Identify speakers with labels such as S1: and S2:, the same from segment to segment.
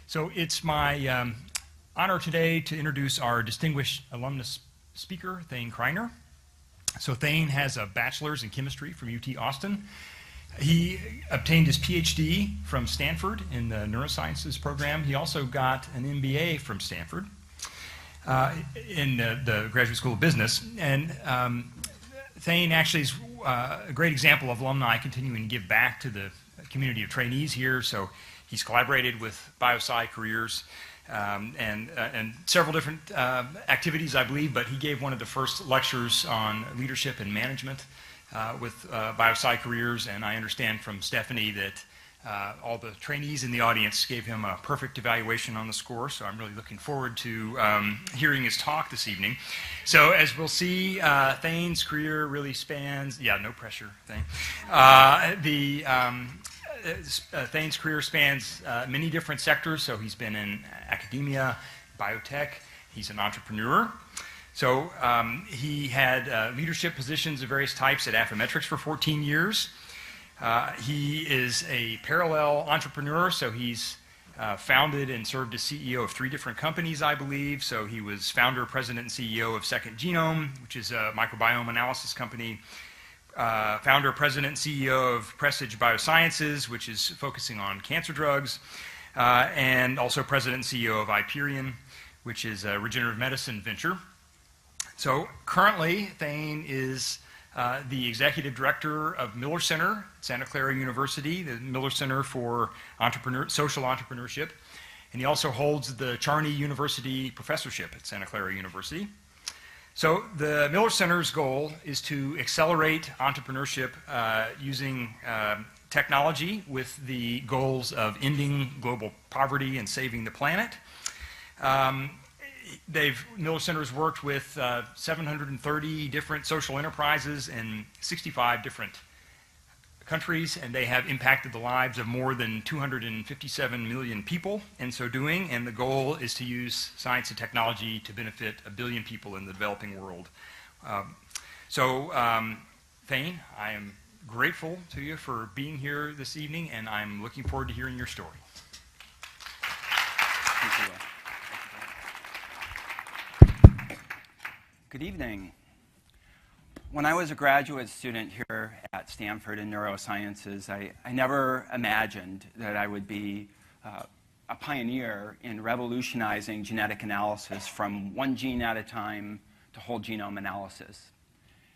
S1: So it's my honor today to introduce our distinguished alumnus speaker, Thane Kleiner. So Thane has a bachelor's in chemistry from UT Austin. He obtained his PhD from Stanford in the neurosciences program. He also got an MBA from Stanford in the Graduate School of Business. And Thane actually is a great example of alumni continuing to give back to the community of trainees here. So he's collaborated with BioSci careers and several different activities, I believe, but he gave one of the first lectures on leadership and management with BioSci careers, and I understand from Stephanie that all the trainees in the audience gave him a perfect evaluation on the score, so I'm really looking forward to hearing his talk this evening. So as we'll see, Thane's career really spans, no pressure, Thane. Thane's career spans many different sectors, so he's been in academia, biotech, he's an entrepreneur. So he had leadership positions of various types at Affymetrix for 14 years. He is a parallel entrepreneur, so he's founded and served as CEO of 3 different companies, I believe. So he was founder, president, and CEO of Second Genome, which is a microbiome analysis company. Founder, president, CEO of Presage Biosciences, which is focusing on cancer drugs, and also president and CEO of Hyperion, which is a regenerative medicine venture. So currently, Thane is the executive director of Miller Center at Santa Clara University, the Miller Center for Social Entrepreneurship, and he also holds the Charney University Professorship at Santa Clara University. So the Miller Center's goal is to accelerate entrepreneurship using technology with the goals of ending global poverty and saving the planet. Miller Center's worked with 730 different social enterprises in 65 different countries, and they have impacted the lives of more than 257 million people in so doing, and the goal is to use science and technology to benefit 1 billion people in the developing world. Thane, I am grateful to you for being here this evening, and I'm looking forward to hearing your story.
S2: Thank you. Good evening. When I was a graduate student here at Stanford in neurosciences, I never imagined that I would be a pioneer in revolutionizing genetic analysis from one gene at a time to whole genome analysis.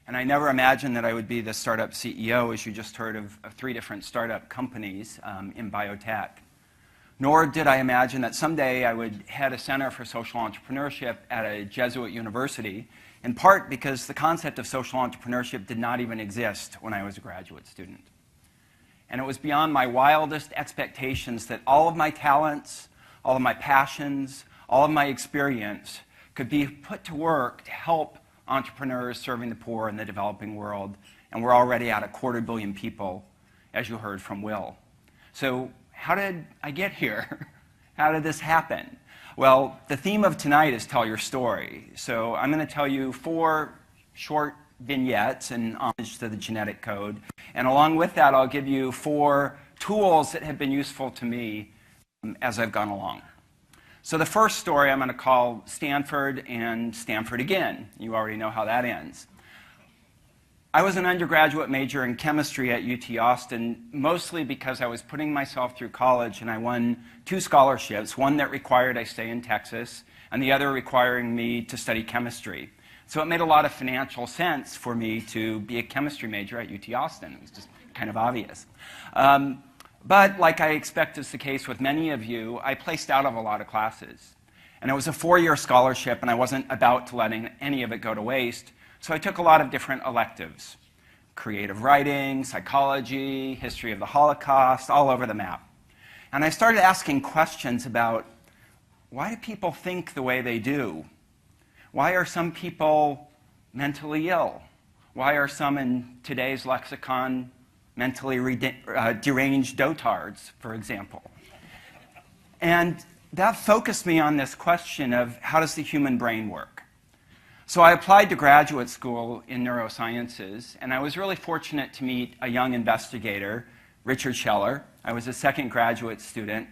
S2: And I never imagined that I would be the startup CEO, as you just heard, of 3 different startup companies in biotech. Nor did I imagine that someday I would head a center for social entrepreneurship at a Jesuit university, in part because the concept of social entrepreneurship did not even exist when I was a graduate student. And it was beyond my wildest expectations that all of my talents, all of my passions, all of my experience could be put to work to help entrepreneurs serving the poor in the developing world. And we're already at 250 million people, as you heard from Will. So how did I get here? How did this happen? Well, the theme of tonight is tell your story. So I'm going to tell you 4 short vignettes in homage to the genetic code. And along with that, I'll give you 4 tools that have been useful to me as I've gone along. So the first story I'm going to call Stanford and Stanford again. You already know how that ends. I was an undergraduate major in chemistry at UT Austin, mostly because I was putting myself through college and I won 2 scholarships, one that required I stay in Texas and the other requiring me to study chemistry. So it made a lot of financial sense for me to be a chemistry major at UT Austin. It was just kind of obvious. But like I expect is the case with many of you, I placed out of a lot of classes. And it was a 4-year scholarship and I wasn't about to let any of it go to waste. So I took a lot of different electives: creative writing, psychology, history of the Holocaust, all over the map. And I started asking questions about, why do people think the way they do? Why are some people mentally ill? Why are some, in today's lexicon, mentally deranged dotards, for example? And that focused me on this question of, how does the human brain work? So I applied to graduate school in neurosciences, and I was really fortunate to meet a young investigator, Richard Scheller. I was a second graduate student,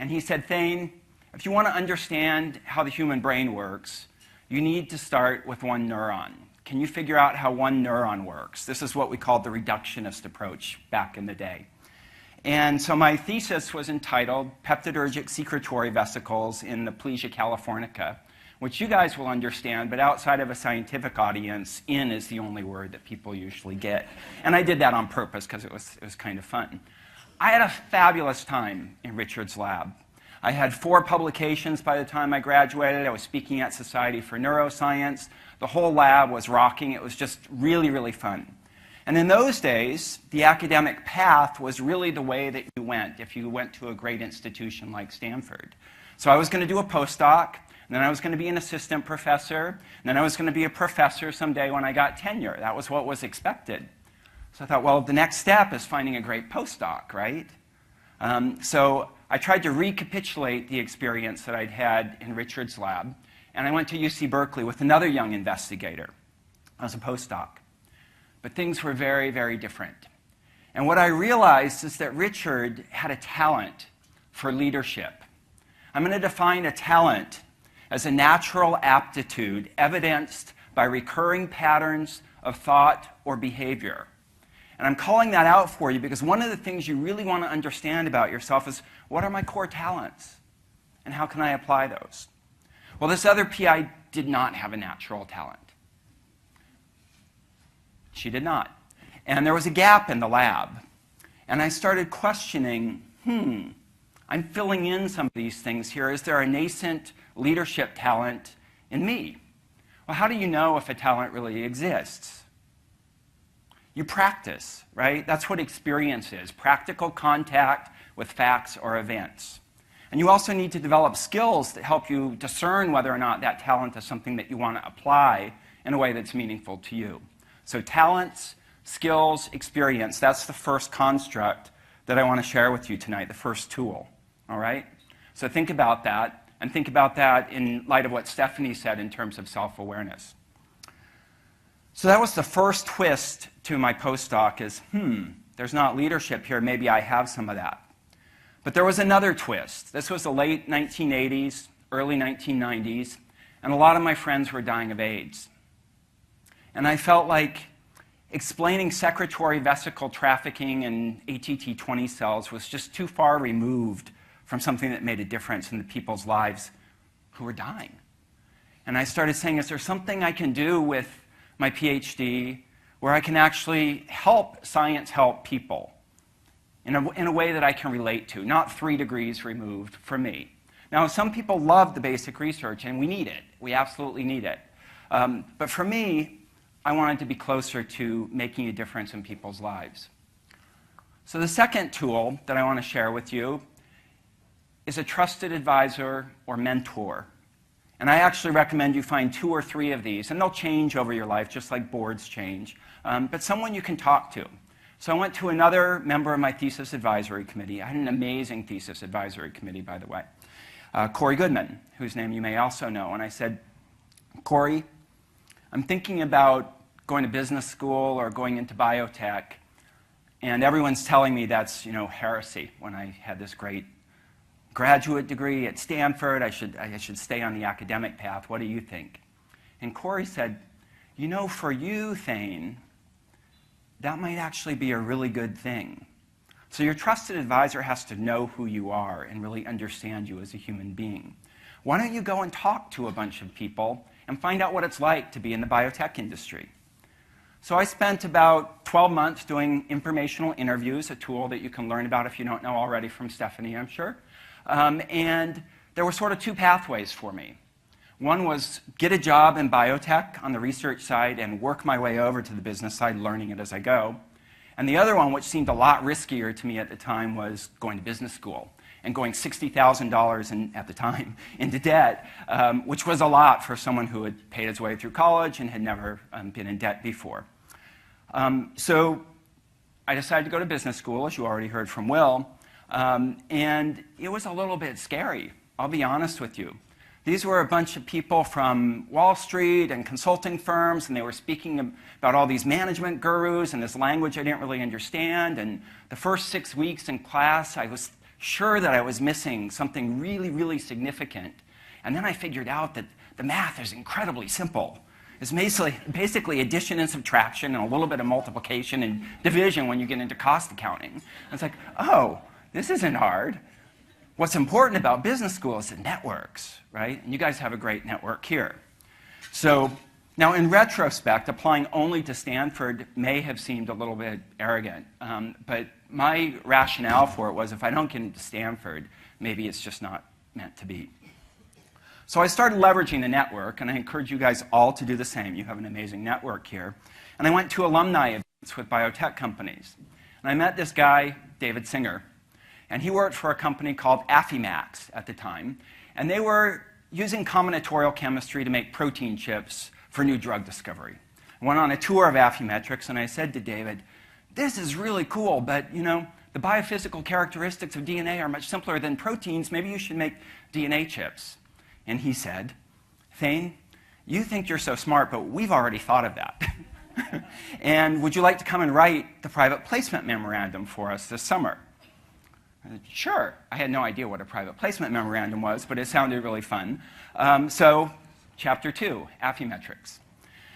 S2: And he said, Thane, if you want to understand how the human brain works, you need to start with one neuron. Can you figure out how one neuron works? This is what we called the reductionist approach back in the day. And so my thesis was entitled Peptidergic Secretory Vesicles in Neoplasia californica, which you guys will understand, but outside of a scientific audience, in is the only word that people usually get. And I did that on purpose because it was kind of fun. I had a fabulous time in Richard's lab. I had 4 publications by the time I graduated. I was speaking at Society for Neuroscience. The whole lab was rocking. It was just really, really fun. And in those days, the academic path was really the way that you went if you went to a great institution like Stanford. So I was going to do a postdoc, and then I was going to be an assistant professor, and then I was going to be a professor someday when I got tenure. That was what was expected. So I thought, well, the next step is finding a great postdoc, right? So I tried to recapitulate the experience that I'd had in Richard's lab, and I went to UC Berkeley with another young investigator as a postdoc. But things were very, very different. And what I realized is that Richard had a talent for leadership. I'm going to define a talent as a natural aptitude evidenced by recurring patterns of thought or behavior. And I'm calling that out for you because one of the things you really want to understand about yourself is, what are my core talents? And how can I apply those? Well, this other PI did not have a natural talent. She did not. And there was a gap in the lab. And I started questioning, I'm filling in some of these things here. Is there a nascent leadership talent in me? Well, how do you know if a talent really exists? You practice, right? That's what experience is, practical contact with facts or events. And you also need to develop skills that help you discern whether or not that talent is something that you want to apply in a way that's meaningful to you. So talents, skills, experience, that's the first construct that I want to share with you tonight, the first tool, all right? So think about that, and think about that in light of what Stephanie said in terms of self-awareness. So that was the first twist to my postdoc is, there's not leadership here, maybe I have some of that. But there was another twist. This was the late 1980s, early 1990s, and a lot of my friends were dying of AIDS. And I felt like explaining secretory vesicle trafficking and ATT20 cells was just too far removed from something that made a difference in the people's lives who were dying. And I started saying, is there something I can do with my PhD where I can actually help science help people in a way that I can relate to, not 3 degrees removed from me? Now, some people love the basic research, and we need it. We absolutely need it. But for me, I wanted to be closer to making a difference in people's lives. So the second tool that I want to share with you is a trusted advisor or mentor. And I actually recommend you find 2 or 3 of these, and they'll change over your life, just like boards change, but someone you can talk to. So I went to another member of my thesis advisory committee. I had an amazing thesis advisory committee, by the way, Corey Goodman, whose name you may also know. And I said, Corey, I'm thinking about going to business school or going into biotech, and everyone's telling me that's, heresy when I had this great graduate degree at Stanford. I should stay on the academic path. What do you think? And Corey said, for you, Thane, that might actually be a really good thing. So your trusted advisor has to know who you are and really understand you as a human being. Why don't you go and talk to a bunch of people and find out what it's like to be in the biotech industry? So I spent about 12 months doing informational interviews, a tool that you can learn about if you don't know already from Stephanie, I'm sure. And there were sort of 2 pathways for me. One was get a job in biotech on the research side and work my way over to the business side, learning it as I go. And the other one, which seemed a lot riskier to me at the time, was going to business school and going $60,000 at the time into debt, which was a lot for someone who had paid his way through college and had never been in debt before. So I decided to go to business school, as you already heard from Will, and it was a little bit scary, I'll be honest with you. These were a bunch of people from Wall Street and consulting firms, and they were speaking about all these management gurus and this language I didn't really understand. And the first 6 weeks in class, I was sure that I was missing something really, really significant. And then I figured out that the math is incredibly simple. It's basically addition and subtraction and a little bit of multiplication and division when you get into cost accounting. And it's like, oh, this isn't hard. What's important about business school is it networks, right? And you guys have a great network here. So now, in retrospect, applying only to Stanford may have seemed a little bit arrogant. But my rationale for it was if I don't get into Stanford, maybe it's just not meant to be. So I started leveraging the network, and I encourage you guys all to do the same. You have an amazing network here. And I went to alumni events with biotech companies. And I met this guy, David Singer. And he worked for a company called Affymax at the time. And they were using combinatorial chemistry to make protein chips for new drug discovery. I went on a tour of Affymetrix, and I said to David, this is really cool, but you know, the biophysical characteristics of DNA are much simpler than proteins. Maybe you should make DNA chips. And he said, Thane, you think you're so smart, but we've already thought of that. And would you like to come and write the private placement memorandum for us this summer? I said, sure. I had no idea what a private placement memorandum was, but it sounded really fun. So chapter 2, Affymetrix.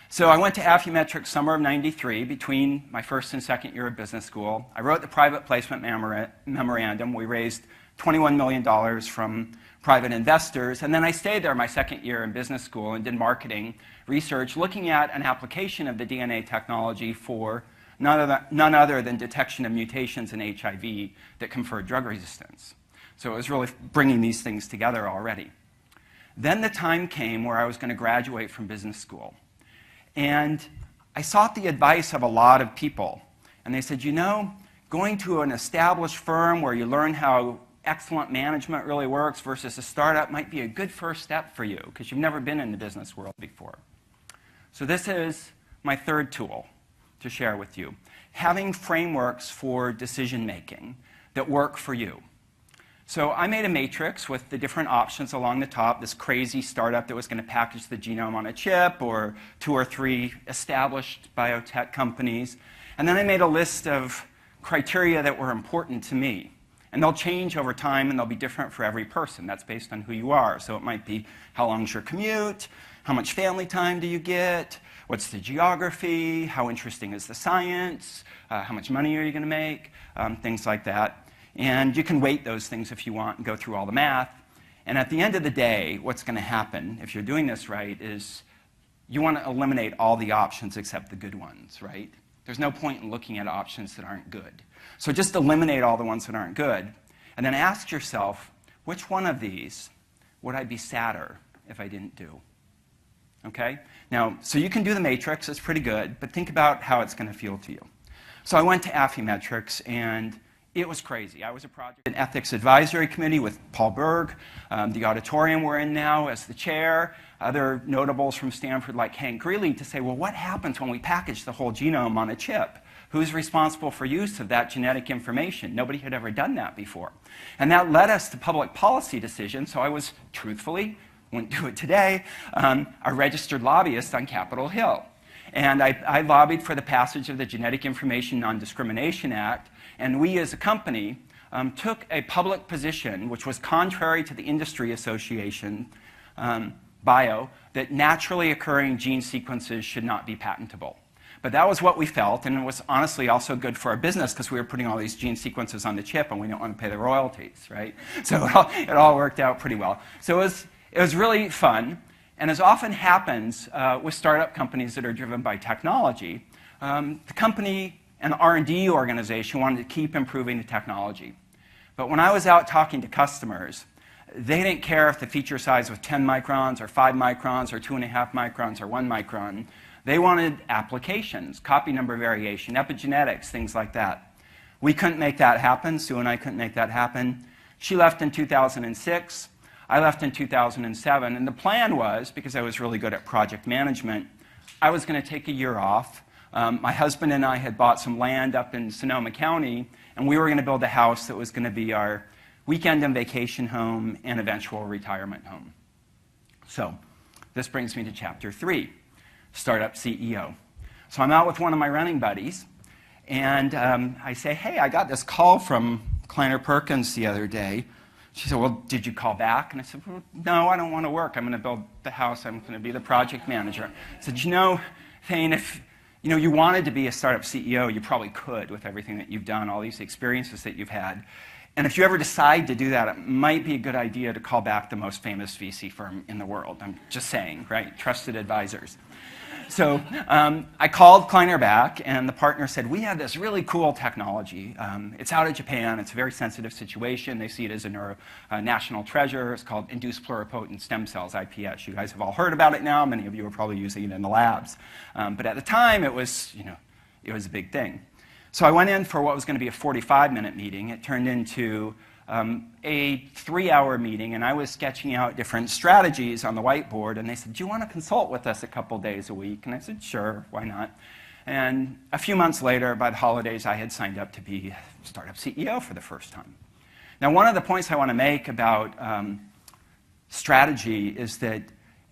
S2: So I went to Affymetrix summer of '93 between my first and second year of business school. I wrote the private placement memorandum. We raised $21 million from private investors. And then I stayed there my second year in business school and did marketing research looking at an application of the DNA technology for none other than detection of mutations in HIV that conferred drug resistance. So it was really bringing these things together already. Then the time came where I was going to graduate from business school. And I sought the advice of a lot of people. And they said, you know, going to an established firm where you learn how excellent management really works versus a startup might be a good first step for you because you've never been in the business world before. So this is my third tool to share with you. Having frameworks for decision making that work for you. So I made a matrix with the different options along the top, this crazy startup that was going to package the genome on a chip, or 2 or 3 established biotech companies. And then I made a list of criteria that were important to me. And they'll change over time, and they'll be different for every person. That's based on who you are. So it might be how long's your commute, how much family time do you get, what's the geography, how interesting is the science, how much money are you going to make, things like that. And you can weight those things if you want and go through all the math. And at the end of the day, what's going to happen, if you're doing this right, is you want to eliminate all the options except the good ones, right? There's no point in looking at options that aren't good. So just eliminate all the ones that aren't good, and then ask yourself, which one of these would I be sadder if I didn't do? Okay? Now, so you can do the matrix, it's pretty good, but think about how it's going to feel to you. So I went to Affymetrix, and it was crazy. I was a project and ethics advisory committee with Paul Berg, the auditorium we're in now as the chair, other notables from Stanford like Hank Greeley to say, well, what happens when we package the whole genome on a chip? Who's responsible for use of that genetic information? Nobody had ever done that before. And that led us to public policy decisions, so I was truthfully, wouldn't do it today, a registered lobbyist on Capitol Hill. And I lobbied for the passage of the Genetic Information Non-Discrimination Act, and we as a company took a public position, which was contrary to the industry association, BIO, that naturally occurring gene sequences should not be patentable. But that was what we felt, and it was honestly also good for our business because we were putting all these gene sequences on the chip and we don't want to pay the royalties, right? So it all worked out pretty well. So it was really fun, and as often happens with startup companies that are driven by technology, the company and R&D organization wanted to keep improving the technology. But when I was out talking to customers, they didn't care if the feature size was 10 microns or 5 microns or 2.5 microns or 1 micron. They wanted applications, copy number variation, epigenetics, things like that. We couldn't make that happen. Sue and I couldn't make that happen. She left in 2006. I left in 2007. And the plan was, because I was really good at project management, I was going to take a year off. My husband and I had bought some land up in Sonoma County, and we were going to build a house that was going to be our weekend and vacation home and eventual retirement home. So this brings me to chapter 3. Startup CEO. So I'm out with one of my running buddies, and I say, hey, I got this call from Kleiner Perkins the other day. She said, well, did you call back? And I said, well, no, I don't want to work. I'm going to build the house. I'm going to be the project manager. I said, you know, Thane, if you wanted to be a startup CEO, you probably could with everything that you've done, all these experiences that you've had. And if you ever decide to do that, it might be a good idea to call back the most famous VC firm in the world. I'm just saying, right? Trusted advisors. So I called Kleiner back, and the partner said, we have this really cool technology. It's out of Japan. It's a very sensitive situation. They see it as a national treasure. It's called induced pluripotent stem cells, IPS. You guys have all heard about it now. Many of you are probably using it in the labs. But at the time, it was a big thing. So I went in for what was going to be a 45-minute meeting. It turned into a 3-hour meeting, and I was sketching out different strategies on the whiteboard, and they said, do you want to consult with us a couple days a week? And I said, sure, why not? And a few months later, by the holidays, I had signed up to be startup CEO for the first time. Now, one of the points I want to make about strategy is that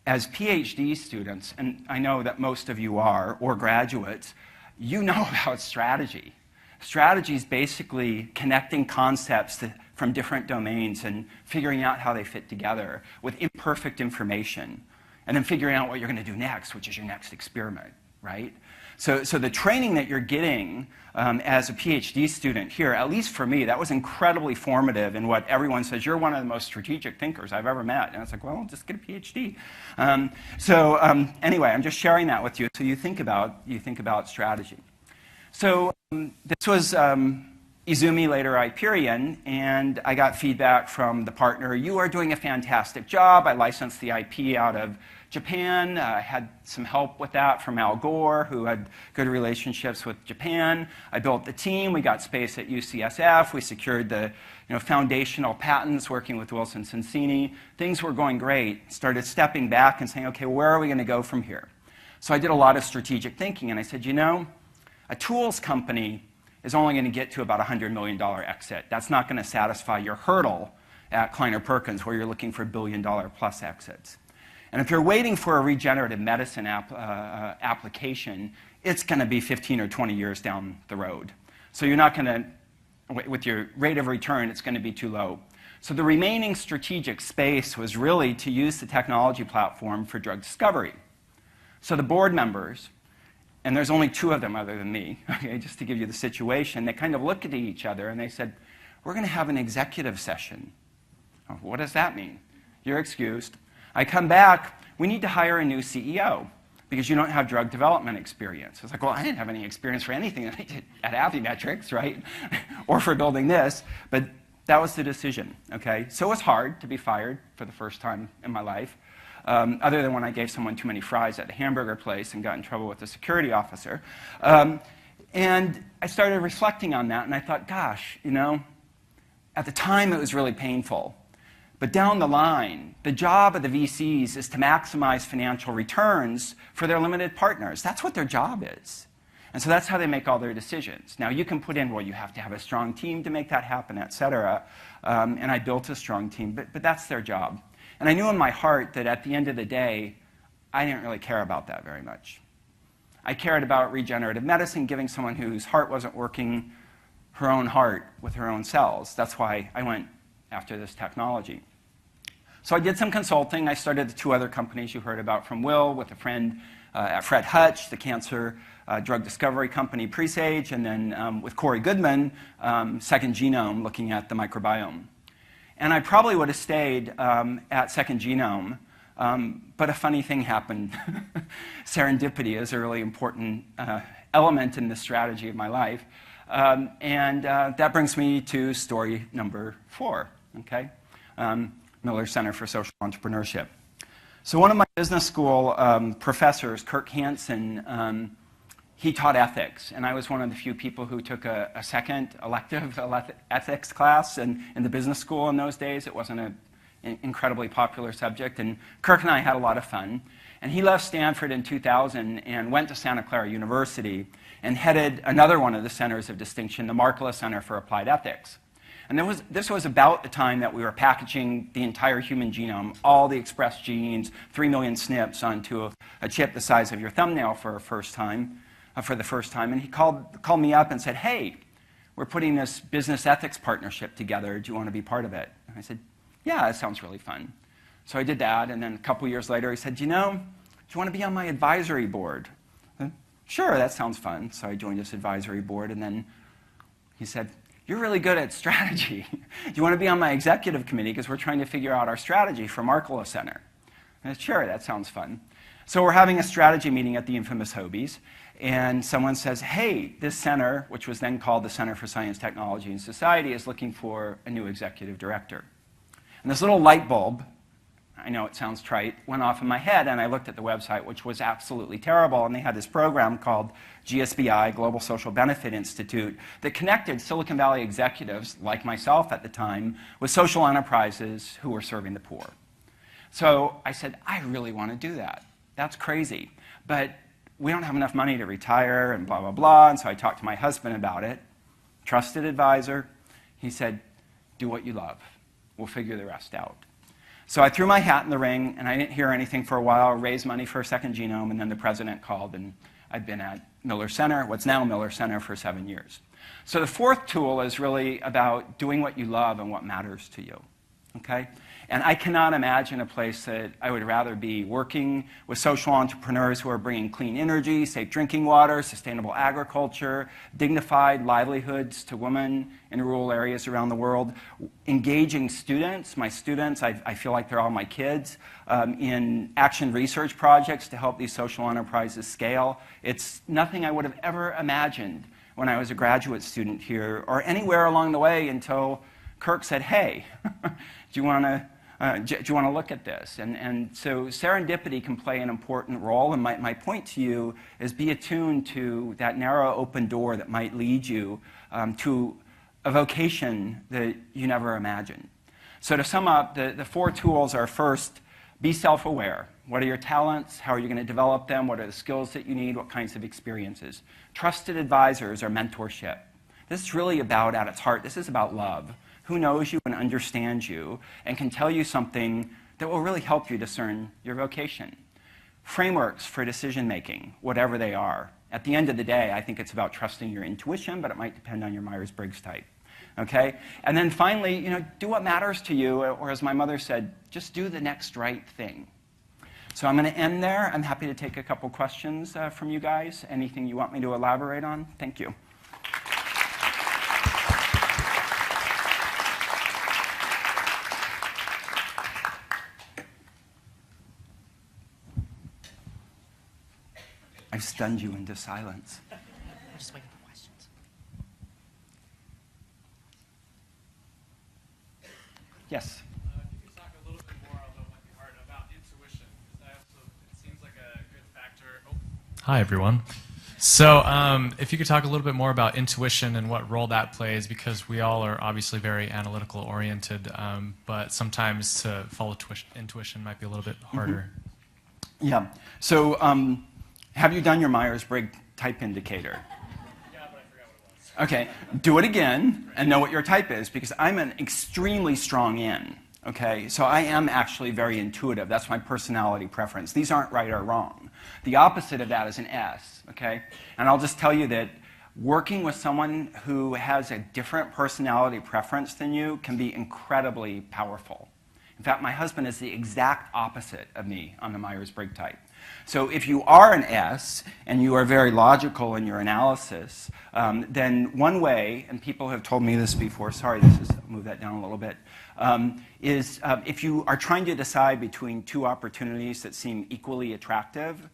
S2: as PhD students, and I know that most of you are, or graduates, you know about strategy. Strategy is basically connecting concepts from different domains and figuring out how they fit together with imperfect information, and then figuring out what you're going to do next, which is your next experiment, right? So the training that you're getting as a PhD student here, at least for me, that was incredibly formative in what everyone says, you're one of the most strategic thinkers I've ever met. And it's like, well, I'll just get a PhD. Anyway, I'm just sharing that with you so you think about strategy. So this was Izumi, later Hyperion, and I got feedback from the partner, you are doing a fantastic job. I licensed the IP out of Japan. I had some help with that from Al Gore, who had good relationships with Japan. I built the team. We got space at UCSF. We secured the foundational patents working with Wilson Sonsini. Things were going great. Started stepping back and saying, okay, where are we going to go from here? So I did a lot of strategic thinking, and I said, a tools company is only going to get to about a $100 million exit. That's not going to satisfy your hurdle at Kleiner Perkins, where you're looking for $1 billion plus exits. And if you're waiting for a regenerative medicine application, it's going to be 15 or 20 years down the road. So you're not going to, with your rate of return, it's going to be too low. So the remaining strategic space was really to use the technology platform for drug discovery. So the board members, and there's only 2 of them other than me, okay, just to give you the situation, they kind of looked at each other and they said, we're going to have an executive session. Oh, what does that mean? You're excused. I come back, we need to hire a new CEO because you don't have drug development experience. I was like, well, I didn't have any experience for anything that I did at Affymetrix, right? Or for building this, but that was the decision, okay? So it was hard to be fired for the first time in my life. Other than when I gave someone too many fries at a hamburger place and got in trouble with the security officer. And I started reflecting on that, and I thought, gosh, at the time it was really painful. But down the line, the job of the VCs is to maximize financial returns for their limited partners. That's what their job is. And so that's how they make all their decisions. Now, you can put in, well, you have to have a strong team to make that happen, et cetera. And I built a strong team, but that's their job. And I knew in my heart that at the end of the day, I didn't really care about that very much. I cared about regenerative medicine, giving someone whose heart wasn't working her own heart with her own cells. That's why I went after this technology. So I did some consulting. I started the 2 other companies you heard about from Will with a friend at Fred Hutch, the cancer drug discovery company Presage, and then with Corey Goodman, Second Genome, looking at the microbiome. And I probably would have stayed at Second Genome, but a funny thing happened. Serendipity is a really important element in the strategy of my life. And that brings me to story number 4, okay? Miller Center for Social Entrepreneurship. So one of my business school professors, Kirk Hansen, he taught ethics, and I was one of the few people who took a second elective ethics class in the business school in those days. It wasn't an incredibly popular subject, and Kirk and I had a lot of fun. And he left Stanford in 2000 and went to Santa Clara University and headed another one of the centers of distinction, the Arcola Center for Applied Ethics. And this was about the time that we were packaging the entire human genome, all the expressed genes, 3 million SNPs onto a chip the size of your thumbnail for the first time. And he called me up and said, hey, we're putting this business ethics partnership together. Do you want to be part of it? And I said, yeah, that sounds really fun. So I did that, and then a couple years later, he said, do you want to be on my advisory board? I said, sure, that sounds fun. So I joined this advisory board, and then he said, you're really good at strategy. Do you want to be on my executive committee? Because we're trying to figure out our strategy from Arcola Center. And I said, sure, that sounds fun. So we're having a strategy meeting at the infamous Hobies, and someone says, hey, this center, which was then called the Center for Science, Technology, and Society, is looking for a new executive director. And this little light bulb, I know it sounds trite, went off in my head, and I looked at the website, which was absolutely terrible, and they had this program called GSBI, Global Social Benefit Institute, that connected Silicon Valley executives, like myself at the time, with social enterprises who were serving the poor. So I said, I really want to do that. That's crazy. But we don't have enough money to retire and blah, blah, blah. And so I talked to my husband about it. Trusted advisor. He said, do what you love. We'll figure the rest out. So I threw my hat in the ring, and I didn't hear anything for a while, raised money for a second genome, and then the president called, and I'd been at Miller Center, what's now Miller Center, for 7 years. So the fourth tool is really about doing what you love and what matters to you. Okay? And I cannot imagine a place that I would rather be working with social entrepreneurs who are bringing clean energy, safe drinking water, sustainable agriculture, dignified livelihoods to women in rural areas around the world, engaging students, my students, I feel like they're all my kids, in action research projects to help these social enterprises scale. It's nothing I would have ever imagined when I was a graduate student here or anywhere along the way until Kirk said, hey, do you want to look at this? And so serendipity can play an important role, and my point to you is be attuned to that narrow open door that might lead you to a vocation that you never imagined. So to sum up, the four tools are: first, be self-aware. What are your talents? How are you going to develop them? What are the skills that you need? What kinds of experiences? Trusted advisors or mentorship. This is really about, at its heart, this is about love. Who knows you and understands you and can tell you something that will really help you discern your vocation. Frameworks for decision making, whatever they are. At the end of the day, I think it's about trusting your intuition, but it might depend on your Myers-Briggs type. Okay? And then finally, do what matters to you, or as my mother said, just do the next right thing. So I'm going to end there. I'm happy to take a couple questions from you guys. Anything you want me to elaborate on? Thank you. I've stunned you into silence.
S3: We're just waiting for questions.
S2: Yes?
S4: If you could talk a little bit more, although it might be hard, about intuition, because it seems like a good factor. Oh.
S5: Hi, everyone. So if you could talk a little bit more about intuition and what role that plays, because we all are obviously very analytical oriented, but sometimes to follow intuition might be a little bit harder.
S2: Mm-hmm. Yeah. So have you done your Myers-Briggs type indicator?
S4: Yeah, but I forgot what it was.
S2: Okay. Do it again and know what your type is, because I'm an extremely strong N. Okay. So I am actually very intuitive. That's my personality preference. These aren't right or wrong. The opposite of that is an S. Okay. And I'll just tell you that working with someone who has a different personality preference than you can be incredibly powerful. In fact, my husband is the exact opposite of me on the Myers-Briggs type. So if you are an S and you are very logical in your analysis, then one way, and people have told me this before, sorry, move that down a little bit, is if you are trying to decide between two opportunities that seem equally attractive,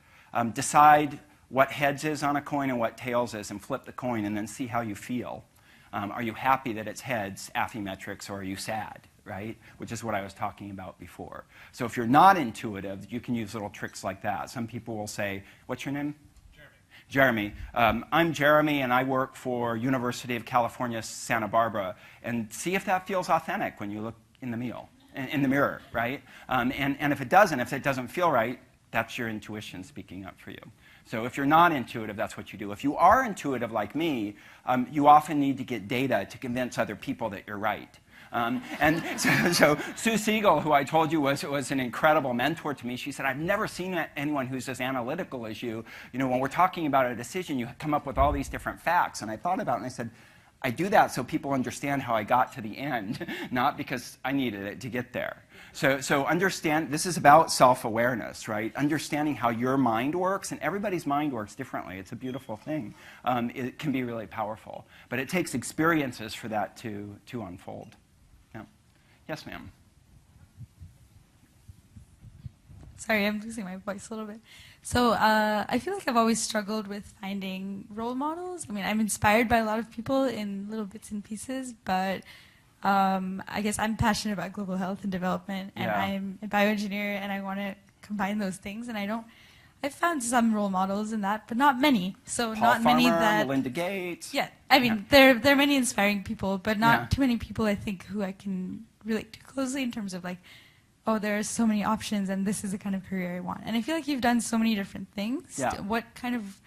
S2: decide what heads is on a coin and what tails is, and flip the coin and then see how you feel. Are you happy that it's heads, Affymetrix, or are you sad? Right? Which is what I was talking about before. So if you're not intuitive, you can use little tricks like that. Some people will say, what's your name? Jeremy. I'm Jeremy, and I work for University of California, Santa Barbara. And see if that feels authentic when you look in the mirror, right? And if it doesn't feel right, that's your intuition speaking up for you. So if you're not intuitive, that's what you do. If you are intuitive like me, you often need to get data to convince other people that you're right. And so Sue Siegel, who I told you was an incredible mentor to me, she said, I've never seen anyone who's as analytical as you. When we're talking about a decision, you come up with all these different facts. And I thought about it and I said, I do that so people understand how I got to the end, not because I needed it to get there. So understand, this is about self-awareness, right? Understanding how your mind works, and everybody's mind works differently. It's a beautiful thing. It can be really powerful. But it takes experiences for that to unfold. Yeah. Yes, ma'am.
S6: Sorry, I'm losing my voice a little bit. So I feel like I've always struggled with finding role models. I mean, I'm inspired by a lot of people in little bits and pieces, but I guess I'm passionate about global health and development, and I'm a bioengineer, and I want to combine those things. And I've found some role models in that, but not many. So
S2: Paul
S6: not
S2: Farmer,
S6: many that.
S2: Melinda Gates.
S6: Yeah, I mean, there are many inspiring people, but not too many people I think who I can relate to closely in terms of like, oh, there are so many options, and this is the kind of career I want. And I feel like you've done so many different things.
S2: Yeah.
S6: What kind of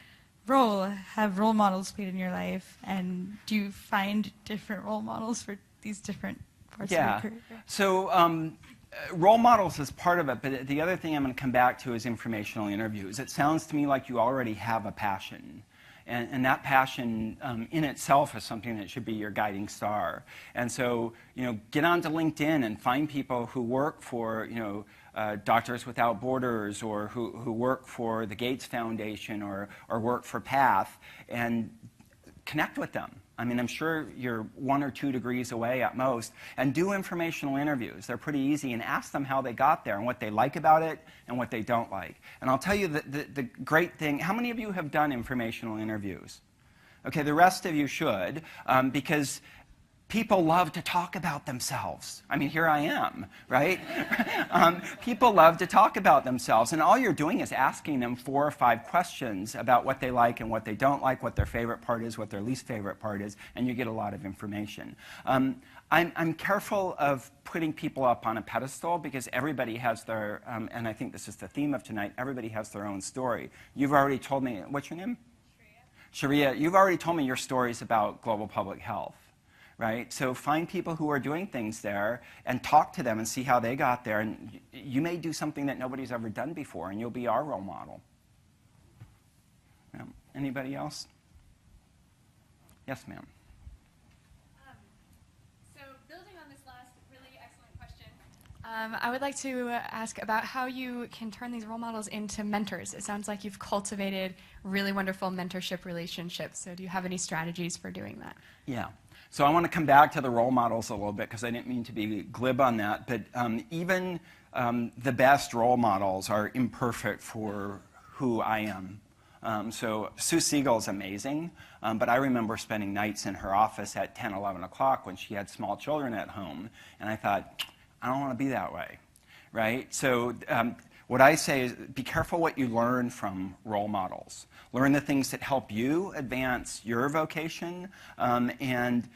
S6: role have role models played in your life, and do you find different role models for these different parts of your career?
S2: So role models is part of it, but the other thing I'm going to come back to is informational interviews. It sounds to me like you already have a passion. And that passion in itself is something that should be your guiding star. And so, get onto LinkedIn and find people who work for, Doctors Without Borders, or who work for the Gates Foundation, or work for PATH, and connect with them. I mean, I'm sure you're 1 or 2 degrees away at most, and do informational interviews. They're pretty easy, and ask them how they got there and what they like about it and what they don't like. And I'll tell you the great thing, how many of you have done informational interviews? Okay, the rest of you should, because people love to talk about themselves. I mean, here I am, right? People love to talk about themselves, and all you're doing is asking them 4 or 5 questions about what they like and what they don't like, what their favorite part is, what their least favorite part is, and you get a lot of information. I'm careful of putting people up on a pedestal, because everybody has their, and I think this is the theme of tonight, everybody has their own story. You've already told me, what's your name? Sharia, you've already told me your stories about global public health. Right? So find people who are doing things there and talk to them and see how they got there. And you may do something that nobody's ever done before, and you'll be our role model. Yeah. Anybody else? Yes, ma'am.
S7: So building on this last really excellent question, I would like to ask about how you can turn these role models into mentors. It sounds like you've cultivated really wonderful mentorship relationships. So do you have any strategies for doing that?
S2: Yeah. So I want to come back to the role models a little bit, because I didn't mean to be glib on that. But even the best role models are imperfect for who I am. So Sue Siegel's amazing, but I remember spending nights in her office at 10, 11 o'clock when she had small children at home. And I thought, I don't want to be that way, right? So what I say is, be careful what you learn from role models. Learn the things that help you advance your vocation, and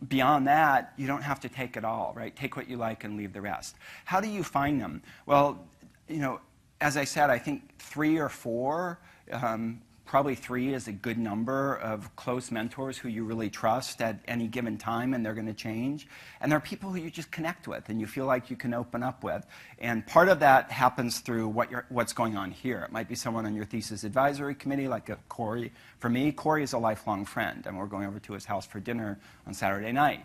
S2: beyond that, you don't have to take it all, right? Take what you like and leave the rest. How do you find them? Well, as I said, I think 3 or 4, probably 3 is a good number of close mentors who you really trust at any given time, and they're going to change. And they're people who you just connect with and you feel like you can open up with. And part of that happens through what's going on here. It might be someone on your thesis advisory committee, like Corey. For me, Corey is a lifelong friend, and we're going over to his house for dinner on Saturday night.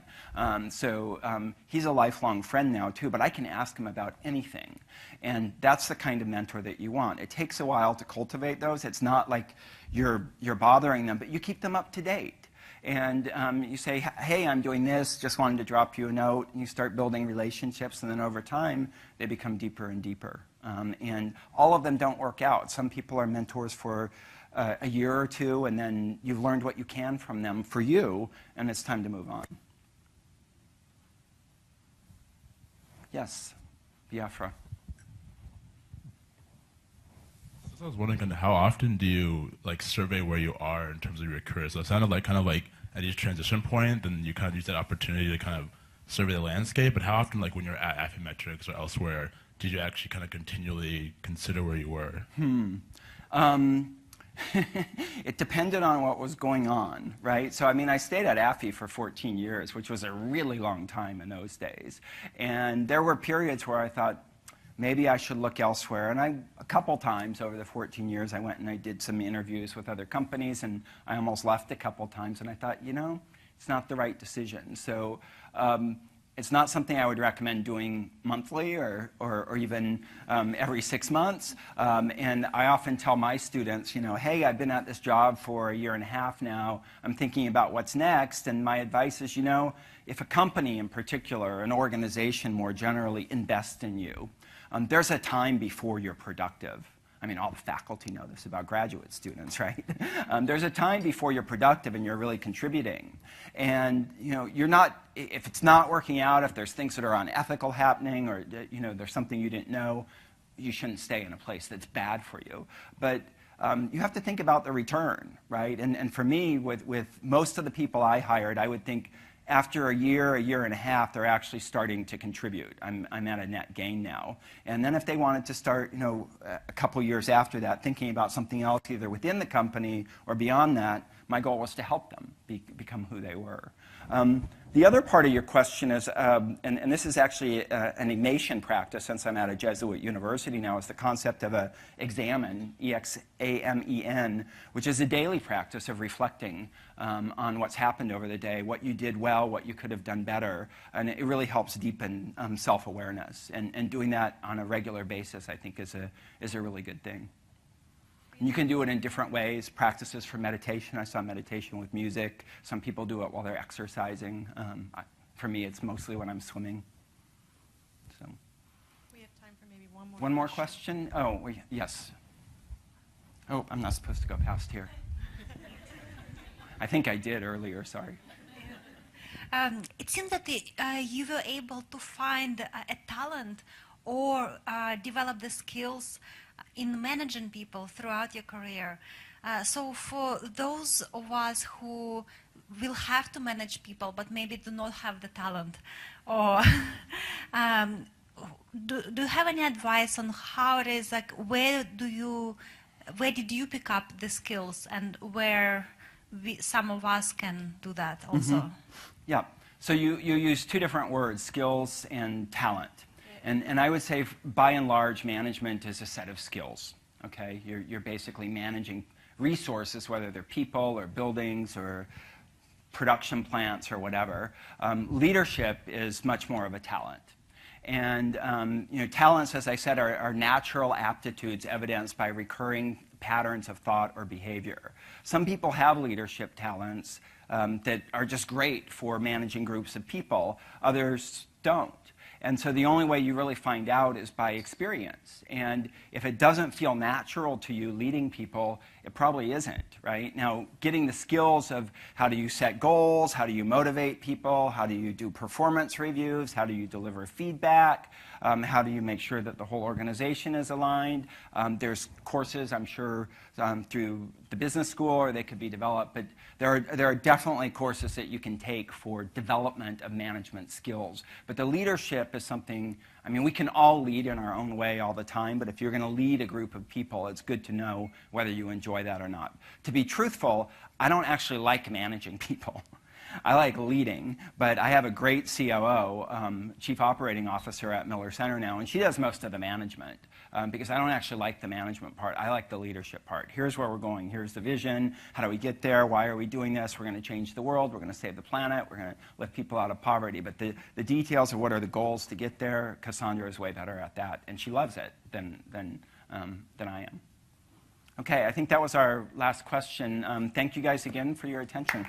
S2: He's a lifelong friend now, too, but I can ask him about anything. And that's the kind of mentor that you want. It takes a while to cultivate those. It's not like you're bothering them, but you keep them up to date. And you say, hey, I'm doing this, just wanted to drop you a note. And you start building relationships, and then over time, they become deeper and deeper. And all of them don't work out. Some people are mentors for a year or 2, and then you've learned what you can from them for you, and it's time to move on. Yes, Biafra.
S8: I was wondering, how often do you survey where you are in terms of your career? So it sounded like at each transition point, then you kind of use that opportunity to kind of survey the landscape. But how often, when you're at Affymetrix or elsewhere, did you actually kind of continually consider where you were?
S2: It depended on what was going on, right? So, I stayed at Affy for 14 years, which was a really long time in those days. And there were periods where I thought, maybe I should look elsewhere. And a couple times over the 14 years, I went and I did some interviews with other companies, and I almost left a couple times. And I thought, it's not the right decision. So it's not something I would recommend doing monthly or even every 6 months. And I often tell my students, you know, hey, I've been at this job for a year and a half now. I'm thinking about what's next. And my advice is, you know, if a company in particular, an organization more generally, invests in you, there's a time before you're productive. I mean, all the faculty know this about graduate students, right? There's a time before you're productive and you're really contributing. And, you know, you're not, if it's not working out, if there's things that are unethical happening or, you know, there's something you didn't know, you shouldn't stay in a place that's bad for you. But you have to think about the return, right? And for me, with most of the people I hired, I would think, after a year and a half, they're actually starting to contribute. I'm at a net gain now. And then if they wanted to start, you know, a couple years after that, thinking about something else, either within the company or beyond that, my goal was to help them become who they were. The other part of your question is, and this is actually an Ignatian practice since I'm at a Jesuit university now, is the concept of a examen, E-X-A-M-E-N, which is a daily practice of reflecting on what's happened over the day, what you did well, what you could have done better. And it really helps deepen self-awareness. And doing that on a regular basis, I think, is a really good thing. And you can do it in different ways. Practices for meditation. I saw meditation with music. Some people do it while they're exercising. For me, it's mostly when I'm swimming. So.
S3: We have time for maybe one more.
S2: One more question? Oh, yes. Oh, I'm not supposed to go past here. I think I did earlier. Sorry.
S9: It seems that you were able to find a talent or develop the skills in managing people throughout your career. So for those of us who will have to manage people but maybe do not have the talent, or do you have any advice on how it is, like where did you pick up the skills and where some of us can do that also?
S2: Mm-hmm. Yeah. So you use two different words, skills and talent. And I would say, by and large, management is a set of skills. Okay, you're basically managing resources, whether they're people or buildings or production plants or whatever. Leadership is much more of a talent. And you know, talents, as I said, are natural aptitudes evidenced by recurring patterns of thought or behavior. Some people have leadership talents that are just great for managing groups of people. Others don't. And so the only way you really find out is by experience. And if it doesn't feel natural to you leading people, it probably isn't, right? Now, getting the skills of how do you set goals, how do you motivate people, how do you do performance reviews, how do you deliver feedback, how do you make sure that the whole organization is aligned. There's courses, I'm sure, through the business school, or they could be developed, but there are definitely courses that you can take for development of management skills. But the leadership is something, I mean, we can all lead in our own way all the time, but if you're going to lead a group of people, it's good to know whether you enjoy that or not. To be truthful, I don't actually like managing people. I like leading, but I have a great COO, Chief Operating Officer at Miller Center now, and she does most of the management because I don't actually like the management part. I like the leadership part. Here's where we're going. Here's the vision. How do we get there? Why are we doing this? We're going to change the world. We're going to save the planet. We're going to lift people out of poverty. But the details of what are the goals to get there, Cassandra is way better at that, and she loves it than I am. Okay, I think that was our last question. Thank you guys again for your attention.